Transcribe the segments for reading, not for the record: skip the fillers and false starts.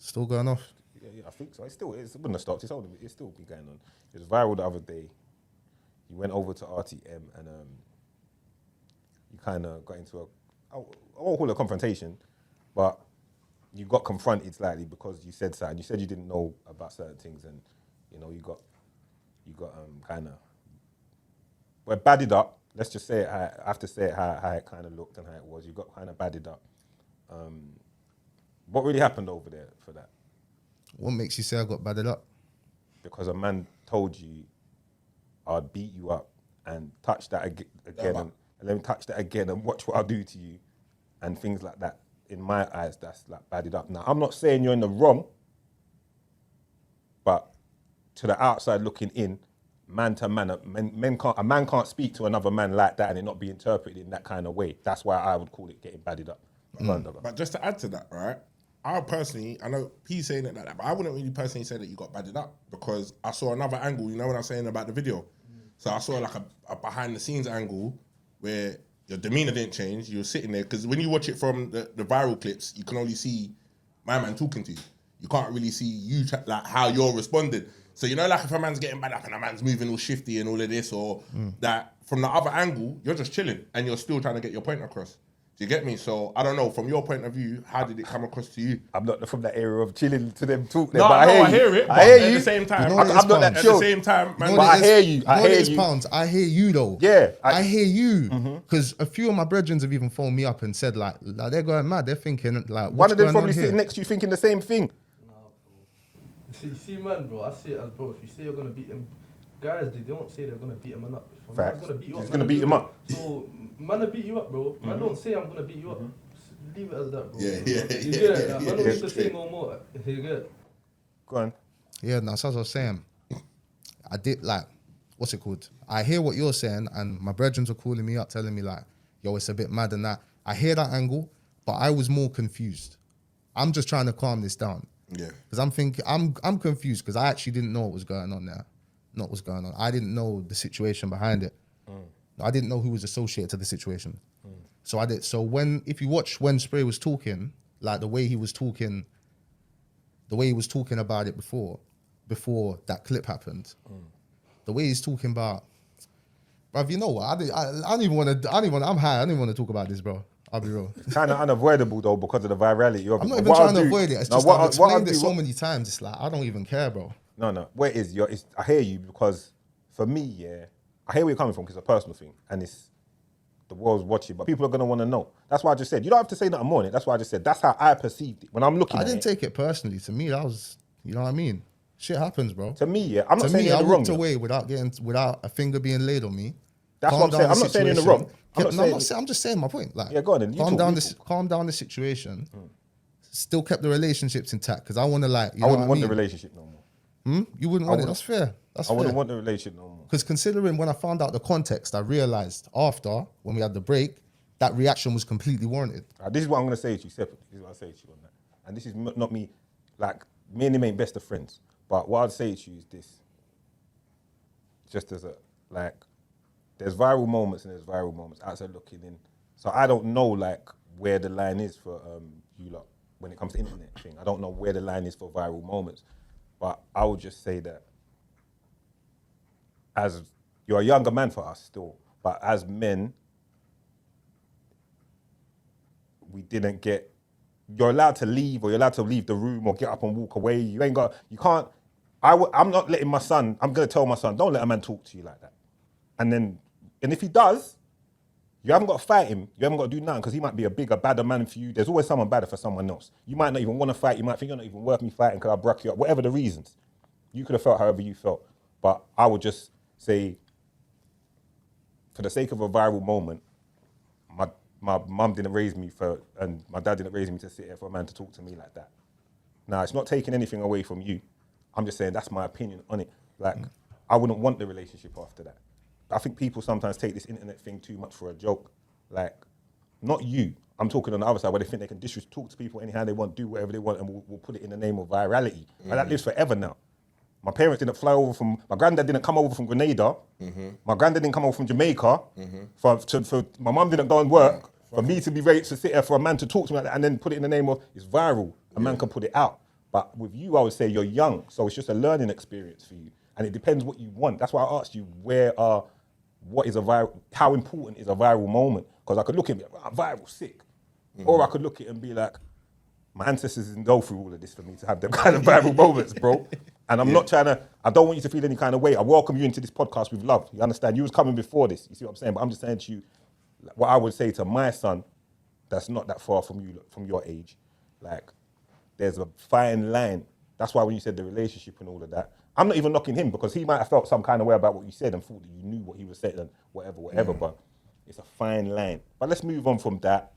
Still going off. Yeah, I think so. It wouldn't have stopped. It's still been going on. It was viral the other day. You went over to RTM and you kind of got into I won't call it a confrontation, but you got confronted slightly because you said something. You said you didn't know about certain things, and you know you got kind of badded up. Let's just say it. I have to say it how it kind of looked and how it was. You got kind of badded up. What really happened over there for that? What makes you say I got badded up? Because a man told you I'd beat you up and touch that again and then touch that again and watch what I'll do to you and things like that. In my eyes, that's like badded up. Now, I'm not saying you're in the wrong, but to the outside looking in, man to man, a man can't speak to another man like that and it not be interpreted in that kind of way. That's why I would call it getting badded up. But just to add to that, right? I know P's saying it like that, but I wouldn't really personally say that you got badded up because I saw another angle, you know what I'm saying about the video? So I saw like a behind the scenes angle where your demeanor didn't change. You were sitting there because when you watch it from the viral clips, you can only see my man talking to you. You can't really see you like how you're responding. So you know, like if a man's getting bad up and a man's moving all shifty and all of this, or that from the other angle, you're just chilling and you're still trying to get your point across. Do you get me? So I don't know. From your point of view, how did it come across to you? I'm not from that era of chilling to them talk. No, but I hear it. I hear you. At the same time, You know I'm not that at chill. the same time, man. But I hear you. I hear you. Pounds. I hear you though. Yeah, I hear you. Because a few of my brethren have even phoned me up and said like they're going mad. They're thinking like, one of them going probably on here? sitting next to you thinking the same thing. See, man, bro, I see it as, bro, if you say you're going to beat him, guys, they don't say they're going to beat him up. If a man's gonna beat you up, He's going to beat him up. So, man will beat you up, bro. Man don't say I'm going to beat you up. Leave it as that, bro. Yeah. You get it? Like, man don't need to say no more. You get it? Go on. Yeah, that's what I was saying. I did like, what's it called? I hear what you're saying, and my brethren are calling me up, telling me like, yo, it's a bit mad and that. I hear that angle, but I was more confused. I'm just trying to calm this down. Yeah. Because I'm thinking, I'm confused because I actually didn't know what was going on there. Not what's going on. I didn't know the situation behind it. I didn't know who was associated to the situation. So I did. So if you watch when Spray was talking, like the way he was talking about it before that clip happened, the way he's talking about, bruv, you know what? I don't even want to. I'm high. I don't even want to talk about this, bro. I'll be real. It's kind of unavoidable though because of the virality of it. I'm not even trying to avoid it. It's just I've explained it so many times. It's like I don't even care, bro. No. What it is, I hear you because for me, yeah, I hear where you're coming from because it's a personal thing and it's the world's watching, but people are going to want to know. That's why I just said, you don't have to say nothing more on it. That's why I just said, that's how I perceived it. When I'm looking at it. I didn't take it personally. To me, that was, you know what I mean? Shit happens, bro. To me, yeah. I'm not saying you're I in the wrong. walked away without a finger being laid on me. That's what I'm saying. I'm not saying you're in the wrong. I'm just saying my point. Like, yeah, go on then. Calm down the situation. Still kept the relationships intact because I want to like. I wouldn't want the relationship no more. You wouldn't want it. That's fair. I wouldn't want the relationship no more. Because considering when I found out the context, I realized after when we had the break that reaction was completely warranted. This is what I'm going to say to you separately. This is what I'll say to you on that. And this is not me, like, me and him ain't best of friends. But what I'd say to you is this. Just as there's viral moments and there's viral moments outside looking in. So I don't know, like, where the line is for you lot when it comes to internet thing. I don't know where the line is for viral moments. But I would just say that as you're a younger man for us still, but as men, we didn't get, you're allowed to leave or you're allowed to leave the room or get up and walk away. You can't, I'm not letting my son, I'm going to tell my son, don't let a man talk to you like that. And if he does, you haven't got to fight him. You haven't got to do nothing because he might be a bigger, badder man for you. There's always someone badder for someone else. You might not even want to fight. You might think you're not even worth me fighting because I broke you up. Whatever the reasons. You could have felt however you felt. But I would just say, for the sake of a viral moment, my mum didn't raise me and my dad didn't raise me to sit here for a man to talk to me like that. Now, it's not taking anything away from you. I'm just saying that's my opinion on it. Like, I wouldn't want the relationship after that. I think people sometimes take this internet thing too much for a joke. Like, not you. I'm talking on the other side where they think they can talk to people anyhow they want, do whatever they want, and we'll put it in the name of virality. And that lives forever now. My parents didn't fly over my granddad didn't come over from Grenada. My granddad didn't come over from Jamaica. For my mum didn't go and work. For me to be ready to sit here for a man to talk to me like that and then put it in the name of, it's viral. A man can put it out. But with you, I would say you're young, so it's just a learning experience for you, and it depends what you want. That's why I asked you how important is a viral moment? Because I could look at it, viral, sick, or I could look at it and be like, my ancestors didn't go through all of this for me to have them kind of viral moments, bro. And I'm not trying to, I don't want you to feel any kind of way. I welcome you into this podcast with love. You understand? You was coming before this. You see what I'm saying? But I'm just saying to you, what I would say to my son, that's not that far from you, from your age, like, there's a fine line. That's why when you said the relationship and all of that, I'm not even knocking him because he might have felt some kind of way about what you said and thought that you knew what he was saying and whatever, but it's a fine line. But let's move on from that.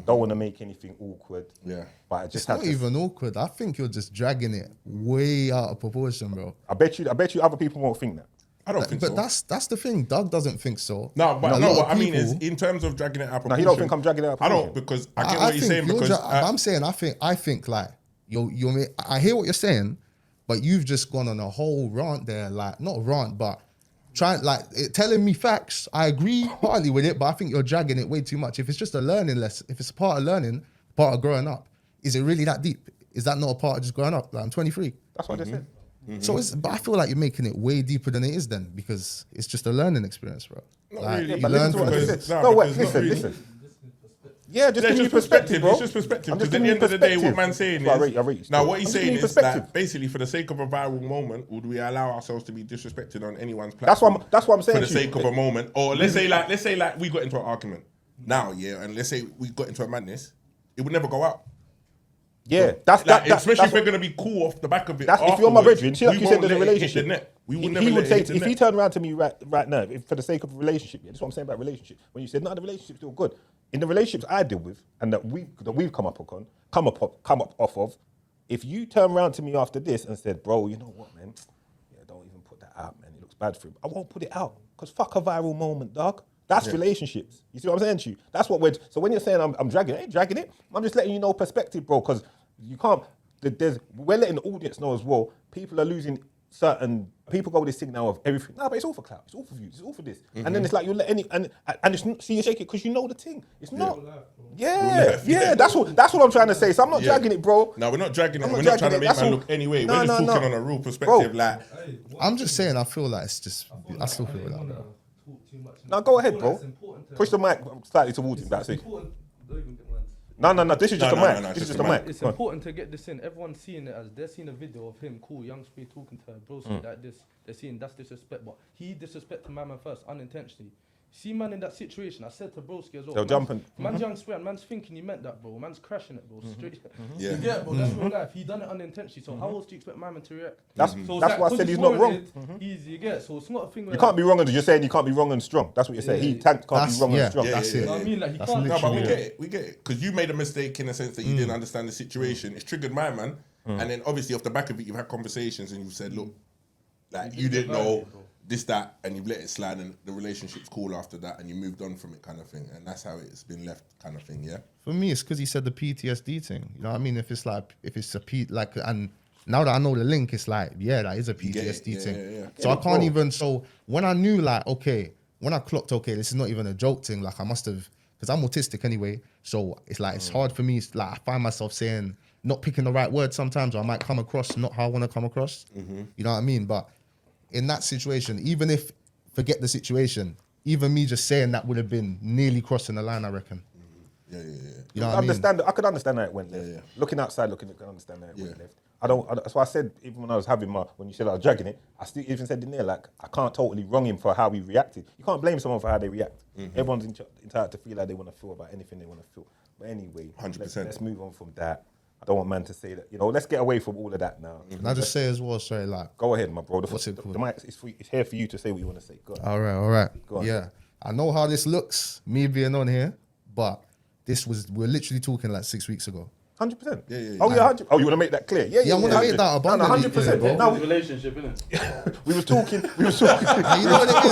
Don't want to make anything awkward. Yeah. But I just It's not even awkward. I think you're just dragging it way out of proportion, bro. I bet you other people won't think that. I don't think so. But that's the thing. Doug doesn't think so. No, but You know, a no, lot what of I mean is, people- in terms of dragging it out of No, proportion. he don't think I'm dragging it out of I proportion. don't, because I get what you're saying, because... I'm saying, I think like, I hear what you're saying, but you've just gone on a whole rant there, like, not a rant, but telling me facts. I agree partly with it, but I think you're dragging it way too much. If it's just a learning lesson, if it's a part of learning, part of growing up, is it really that deep? Is that not a part of just growing up? Like, I'm 23. That's what they said. So but I feel like you're making it way deeper than it is then, because it's just a learning experience, bro. Not Like, really. you But learn listen to what from I it. just because- said. no, No, wait, because not really. listen. Yeah, just Yeah, give me just perspective, bro. It's just perspective. I'm Because just at the giving end of the day, what perspective. man's saying Well, I is... rate you Now, still. what he's I'm just saying giving is perspective. that basically, for the sake of a viral moment, would we allow ourselves to be disrespected on anyone's That's platform? what I'm saying For the to you. sake of a moment. Or let's say like we got into an argument now, yeah, and let's say we got into a madness, it would never go out. Yeah, that's Like, that. especially That's if we're going to be cool off the back of it. That's if you're my afterwards, brethren. See, like we you said, won't there's a let it hit the relationship. net. We will He never would let say, it hit the if he net. turned around to me right now, for the sake of a relationship, yeah, that's what I'm saying about relationship. When you said, no, the relationship's still good. In the relationships I deal with and that we've come up off of, if you turn around to me after this and said, bro, you know what, man? Yeah, don't even put that out, man. It looks bad for him. I won't put it out because fuck a viral moment, dog. That's relationships. You see what I'm saying to you? That's what we're. So when you're saying I'm dragging it, I ain't dragging it. I'm just letting you know perspective, bro. Because you can't. We're letting the audience know as well. People are losing certain. People go with this thing now of everything. No, but it's all for clout. It's all for views. It's all for this. And then it's like you let any and it's see you shake it because you know the thing. It's not. Yeah. That's what I'm trying to say. So I'm not dragging it, bro. No, we're not dragging it. I'm We're not not trying to dragging it. make That's man all- look anyway. No, We're just no, talking no. on a real perspective. Bro. Like, I'm just saying, I feel like it's just, I still feel that, bro. Now go ahead, bro. Push the mic slightly towards him. That's it. No. This is just a No, mic. no, This is it's just just a a mic. mic. It's Go on. important to get this in. Everyone's seeing it as they're seeing a video of him, cool, young spray talking to her, broski like this. They're seeing that's disrespect, but he disrespected my man first, unintentionally. See, man, in that situation, I said to broski as well. They'll jump and- Man's young spray, and man's thinking he meant that, bro. Man's crashing it, bro. Straight. Yeah. You get it, bro. That's real life. He done it unintentionally. So how else do you expect my man to react? That's So it's why I like, said 'cause he's not wrong. warranted, Easy, you get it. So it's not a thing where You can't be wrong and you're saying you can't be wrong and strong. That's what you're saying. Tankz can't be wrong and strong. That's yeah, it. You know what I mean? Like, he That's can't. no, but we literally get it. Because you made a mistake in the sense that you didn't understand the situation. It's triggered my man. And then obviously off the back of it, you've had conversations and you've said, look, like you didn't know this, that, and you've let it slide and the relationship's cool after that and you moved on from it kind of thing. And that's how it's been left kind of thing, yeah? For me, it's because he said the PTSD thing. You know what I mean? If it's and now that I know the link, it's like, yeah, that is a get it. PTSD Yeah, thing. yeah. So I can't even, so when I knew like, okay, when I clocked, okay, this is not even a joke thing, like I must have, because I'm autistic anyway. So it's like, it's hard for me. It's like, I find myself saying, not picking the right word sometimes, or I might come across not how I want to come across. You know what I mean? But in that situation, even if, forget the situation, even me just saying that would have been nearly crossing the line, I reckon. Yeah. You know what I mean? I could understand how it went left. Yeah. Looking outside, I could understand how it went left. That's why I said, even when I was when you said I was dragging it, I still even said in there, like, I can't totally wrong him for how he reacted. You can't blame someone for how they react. Everyone's entitled to feel how they want to feel about anything they want to feel. But anyway, 100%. let's move on from that. I don't want man to say that, let's get away from all of that now. Can I just say as well, sorry, like, Go ahead, my bro. What's it called? The mic it's here for you to say what you want to say. Go on. all right. Go on. Yeah. I know how this looks, me being on here, but we're literally talking like 6 weeks ago. 100%. Yeah. Oh, yeah, 100%. Oh, you want to make that clear? Yeah, I wanna make 100%. that abundantly 100%. clear, bro. No, Relationship, innit? we was talking. Now, you know what it is?